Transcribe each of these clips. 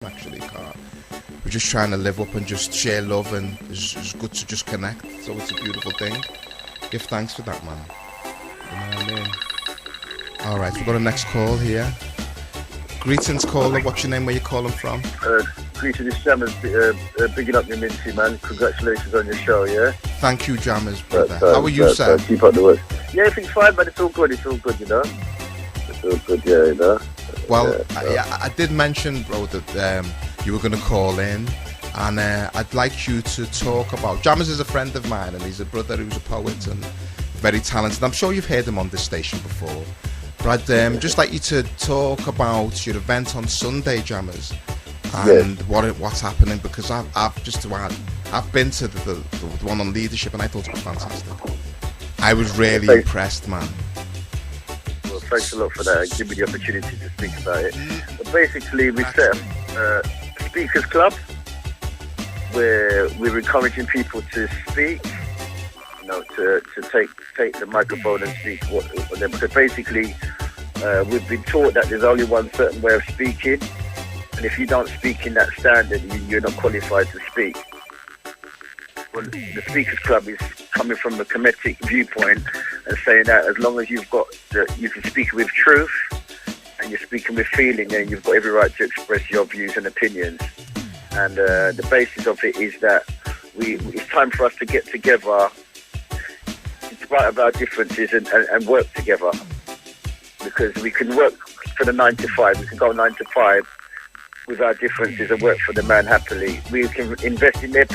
actually, Carl. We're just trying to live up and just share love, and it's good to just connect. So it's a beautiful thing. Give thanks for that, man. You know what I mean? All right, we've got a next call here. Greetings, caller. What's your name? Where you calling from? Greetings, Jammers. Bigging up your Minty, man. Congratulations on your show, yeah? Thank you, Jammers, brother. How are you, sir? Keep up the work. Yeah, everything's fine, man. It's all good, you know? It's all good, yeah, you know? Well, I did mention, bro, that you were going to call in, and I'd like you to talk about... Jammers is a friend of mine, and he's a brother who's a poet and very talented. I'm sure you've heard him on this station before. But I'd just like you to talk about your event on Sunday, Jammers, and what's happening, because I've just to add, I've been to the one on leadership, and I thought it was fantastic. I was really impressed, man. Well, thanks a lot for that. Give me the opportunity to speak about it. But basically, we set up a speakers club where we're encouraging people to speak, you know, to take the microphone and speak what them. Because basically, we've been taught that there's only one certain way of speaking, and if you don't speak in that standard, you're not qualified to speak. Well, the Speakers Club is coming from a Kemetic viewpoint and saying that as long as you can speak with truth and you're speaking with feeling, then you've got every right to express your views and opinions. And the basis of it is that it's time for us to get together in spite of our differences and work together. Because we can work for the 9 to 5, we can go 9 to 5 with our differences and work for the man happily. We can invest in their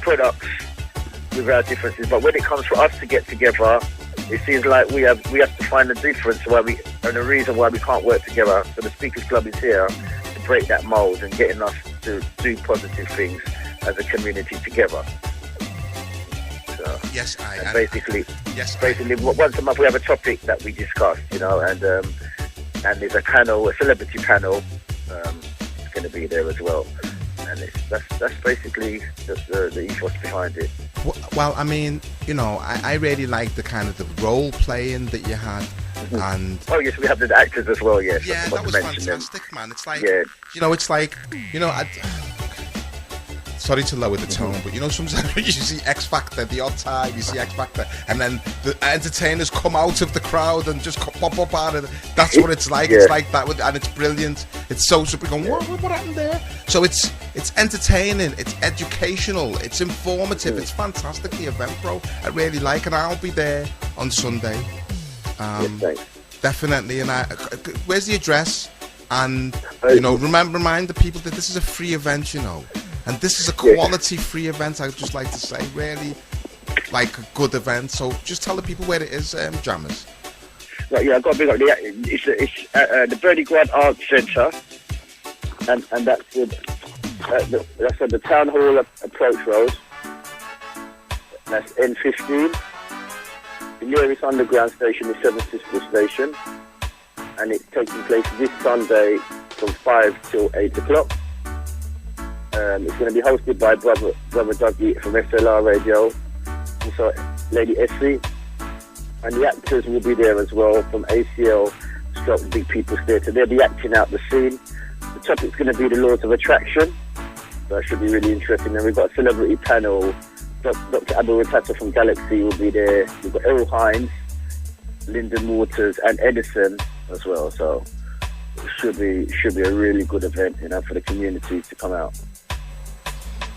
products with our differences. But when it comes for us to get together, it seems like we have to find a difference and a reason why we can't work together. So the Speakers Club is here to break that mould and getting us to do positive things as a community together. Yes, basically, once a month we have a topic that we discuss, you know, and there's a celebrity panel, it's going to be there as well, and that's basically the ethos behind it. Well, I mean, you know, I really like the kind of the role playing that you had, and oh yes, we have the actors as well. Yes, yeah, that was fantastic, man. It's like, you know, it's like, you know, sorry to lower the tone, but you know, sometimes when you see X Factor, the odd time you see X Factor, and then the entertainers come out of the crowd and just pop up out of it. That's what it's like. It's like that, and it's brilliant. It's so super. Going, what happened there? So it's entertaining, it's educational, it's informative, it's fantastic. The event, bro, I really like, and I'll be there on Sunday. Definitely. And where's the address? And you know, remind the people that this is a free event, you know. And this is a quality free event, I'd just like to say. Really, like a good event. So just tell the people where it is, Jammers. Right, yeah, I've got to bring up it's the Bernie Grant Arts Centre, and that's at the Town Hall Approach Road. That's N15. The nearest underground station is Seven Sisters Station, and it's taking place this Sunday from 5 till 8 o'clock. It's going to be hosted by brother Dougie from SLR Radio, also Lady Essie, and the actors will be there as well from ACL Stroke Big People's Theatre. They'll be acting out the scene. The topic's going to be the laws of attraction, so that should be really interesting. And we've got a celebrity panel. Dr. Abel Ratata from Galaxy will be there. We've got Errol Hines, Lyndon Waters, and Edison as well. So it should be a really good event, you know, for the community to come out.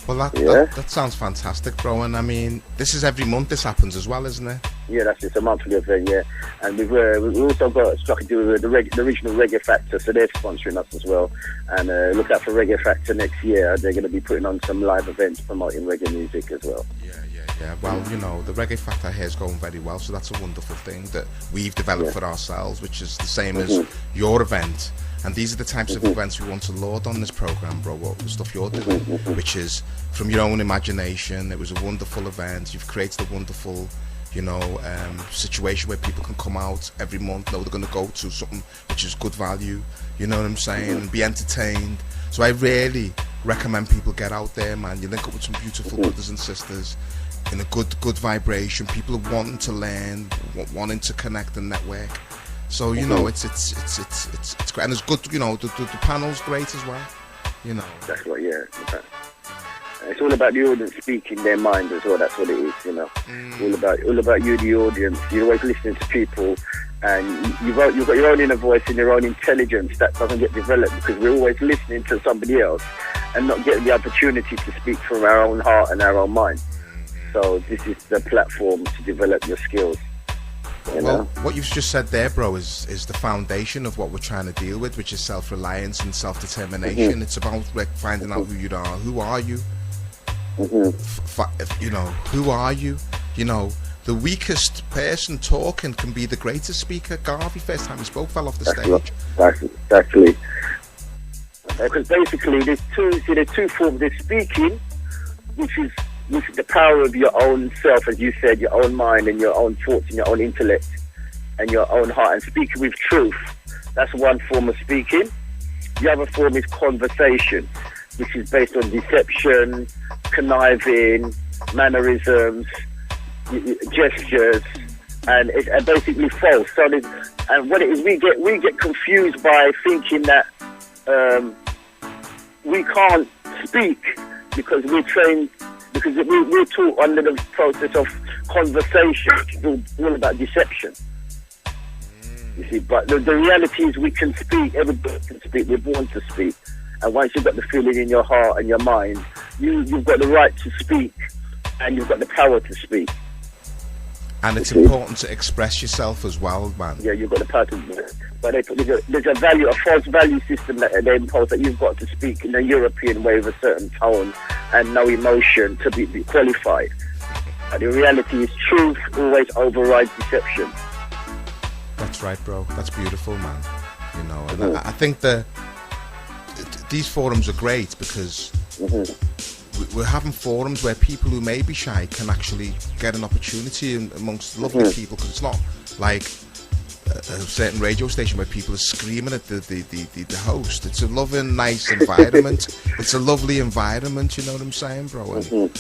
Well, that sounds fantastic, bro. And I mean, this is every month this happens as well, isn't it? Yeah, it's a monthly event, yeah. And we've also got struck a deal with the Regional Reggae Factor, so they're sponsoring us as well. And look out for Reggae Factor next year. They're going to be putting on some live events promoting reggae music as well. Yeah. Well, you know, the Reggae Factor here is going very well, so that's a wonderful thing that we've developed for ourselves, which is the same as your event. And these are the types of events we want to laud on this program, bro. What the stuff you're doing, which is from your own imagination. It was a wonderful event. You've created a wonderful, you know, situation where people can come out every month, know they're going to go to something which is good value. You know what I'm saying? And be entertained. So I really recommend people get out there, man. You link up with some beautiful brothers and sisters in a good vibration. People are wanting to learn, wanting to connect and network. So you know, it's great, and it's good. You know, the panel's great as well. You know. That's what, yeah. It's all about the audience speaking their mind as well. That's what it is, you know. All about you, the audience. You're always listening to people, and you've got your own inner voice and your own intelligence that doesn't get developed because we're always listening to somebody else and not getting the opportunity to speak from our own heart and our own mind. So this is the platform to develop your skills. Well, what you've just said there, bro, is the foundation of what we're trying to deal with, which is self-reliance and self-determination. It's about finding out who you are. Who are you? You know, who are you? You know, the weakest person talking can be the greatest speaker. Garvey, first time he spoke, fell off the stage. Exactly. Because basically, there's two forms. There's speaking, which is the power of your own self, as you said, your own mind and your own thoughts and your own intellect and your own heart. And speaking with truth, that's one form of speaking. The other form is conversation, which is based on deception, conniving, mannerisms, gestures, and it's basically false. So and what it is, we get confused by thinking that we can't speak because we're trained, because we're taught under the process of conversation, which is all about deception. You see, but the reality is we can speak. Everybody can speak. We're born to speak. And once you've got the feeling in your heart and your mind, you've got the right to speak, and you've got the power to speak. And it's important to express yourself as well, man. Yeah, you've got the power to. But there's a false value system that they impose that you've got to speak in a European way with a certain tone and no emotion to be qualified. But the reality is truth always overrides deception. That's right, bro. That's beautiful, man. You know, and I think these forums are great because we're having forums where people who may be shy can actually get an opportunity amongst lovely people, because it's not like a certain radio station where people are screaming at the host. It's a loving, nice environment. It's a lovely environment, you know what I'm saying, bro? And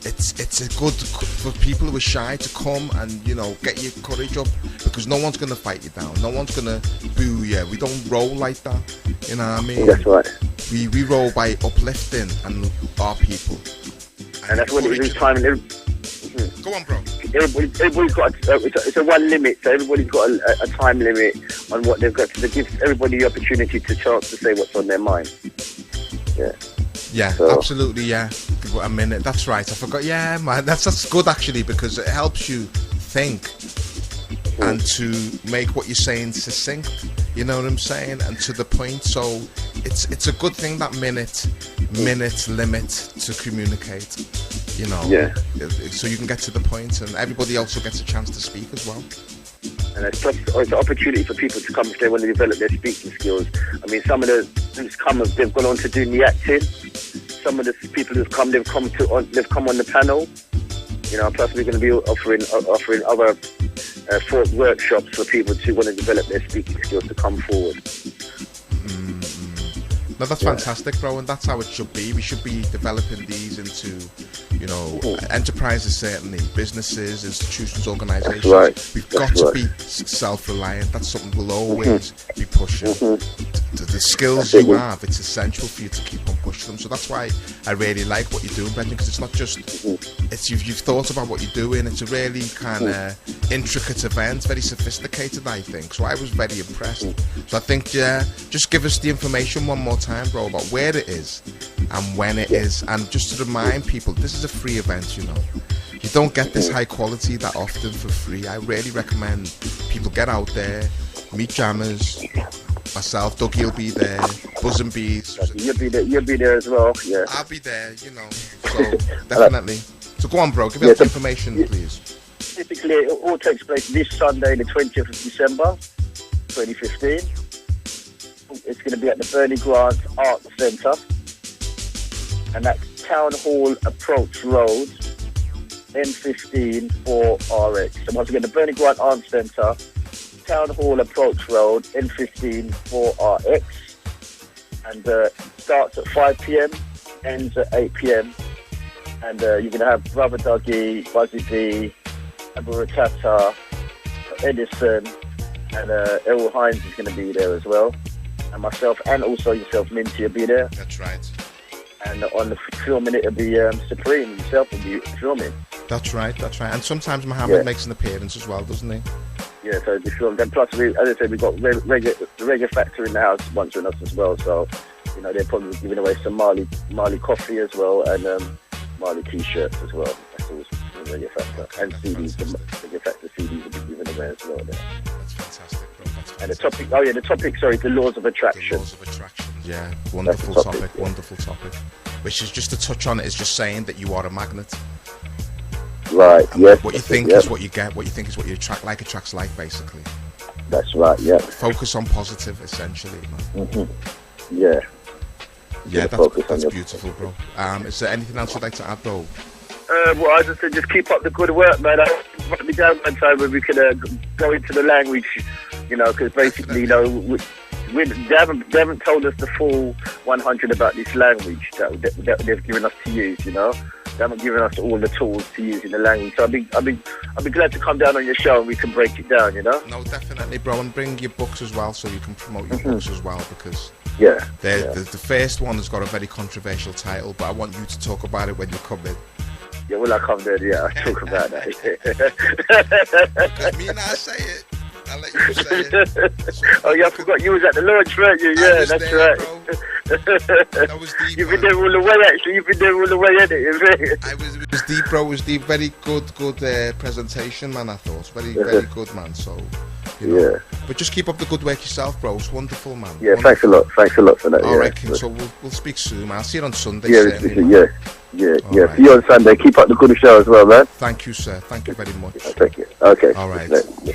it's a good for people who are shy to come and, you know, get your courage up, because no one's going to fight you down. No one's going to boo you. We don't roll like that. You know what I mean? That's right. We roll by uplifting and our people. And that's what it is. Time. Go on, bro. Everybody's got it's a one limit, so everybody's got a time limit on what they've got to give everybody the opportunity to chance to say what's on their mind. Yeah, absolutely, yeah. Give it a minute. That's right. I forgot. Yeah, man. That's good actually, because it helps you think and to make what you're saying succinct. You know what I'm saying, and to the point. So it's a good thing, that minute limit to communicate. You know, so you can get to the point, and everybody also gets a chance to speak as well. And it's an opportunity for people to come if they want to develop their speaking skills. I mean, some of the who's come, they've gone on to do the acting. Some of the people who've come, they've come on the panel. You know, I'm personally going to be offering other workshops for people to want to develop their speaking skills to come forward. No, that's fantastic, bro, and that's how it should be. We should be developing these into, you know, enterprises, certainly, businesses, institutions, organisations. Right. We've got to be self-reliant. That's something we'll always be pushing. The skills you have, it's essential for you to keep on pushing them. So that's why I really like what you're doing, Brendan, because it's not just, it's you've thought about what you're doing. It's a really kind of intricate event, very sophisticated, I think. So I was very impressed. So I think, just give us the information one more time, bro, about where it is and when it is, and just to remind people, this is a free event. You know, you don't get this high quality that often for free. I really recommend people get out there, meet jammers, myself, Dougie will be there, Buzz and Bees. You'll be there as well. Yeah, I'll be there. You know, so definitely. So go on, bro, give us the information, please. Typically, it all takes place this Sunday, the 20th of December, 2015. It's going to be at the Bernie Grant Arts Centre, and that's Town Hall Approach Road, N15 4RX. So once again, the Bernie Grant Arts Centre, Town Hall Approach Road, N15 4RX, and starts at 5 p.m, ends at 8 p.m, and you're going to have Brother Dougie, Buzzy B, Abu Ratata, Edison, and Errol Hines is going to be there as well, and myself, and also yourself, Minty, will be there. That's right. And on the filming, it'll be Supreme himself will be filming. That's right. And sometimes Mohammed makes an appearance as well, doesn't he? Yeah, so the film. Then plus, as I said, we've got the reggae factor in the house sponsoring us as well. So, they're probably giving away some Marley coffee as well, and Marley t-shirts as well. That's all the reggae factor. Okay, and CDs, fantastic. the reggae factor CDs will be given away as well there. That's fantastic, bro. That's fantastic. And the topic, sorry, the laws of attraction. The laws of attraction. Yeah, wonderful topic. Wonderful topic. Which is just to touch on it is just saying that you are a magnet. Right. Yes. What you think is what you get. What you think is what you attract. Like attracts like, basically. That's right. Yeah. Focus on positive, essentially, man. Yeah. Yeah, that's beautiful, bro. Is there anything else you'd like to add, though? Well, I just said, just keep up the good work, man. I wrote me down one time where we could go into the language, because basically, they haven't told us the full 100 about this language that they've given us to use, They haven't given us all the tools to use in the language. So I'd be glad to come down on your show and we can break it down, No, definitely, bro. And bring your books as well so you can promote your books as well, because the first one has got a very controversial title, but I want you to talk about it when you come in. Yeah, when I come there, I'll talk about that. Me and I say it. I'll let you say it. Oh yeah, I forgot you was at the launch, weren't you? Yeah, that's there, right. Bro. That was deep. You've been there all the way, actually. You've been there all the way, innit? It was deep, bro. It was deep. Very good presentation, man. I thought very good, man. So, Yeah. But just keep up the good work yourself, bro. It's wonderful, man. Yeah, wonderful. Thanks a lot for that. All right, King. So we'll speak soon, man. I'll see you on Sunday. Yeah. Right. See you on Sunday. Keep up the good show as well, man. Thank you, sir. Thank you very much. Thank you. Okay. All right.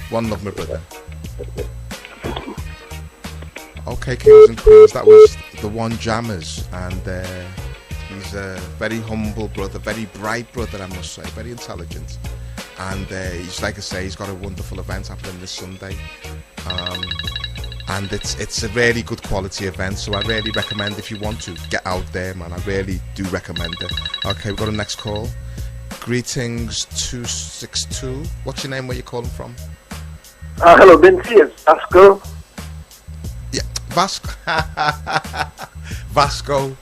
One love, my brother. Okay, Kings and Queens, that was the One Jammers, and he's a very humble brother, very bright brother, I must say, very intelligent, and he's, like I say, he's got a wonderful event happening this Sunday, and it's a really good quality event, so I really recommend, if you want to, get out there, man. I really do recommend it. Okay, we've got a next call. Greetings 262. What's your name? Where you calling from? Hello, Binti. It's Vasco. Yeah, Vasco. Vasco.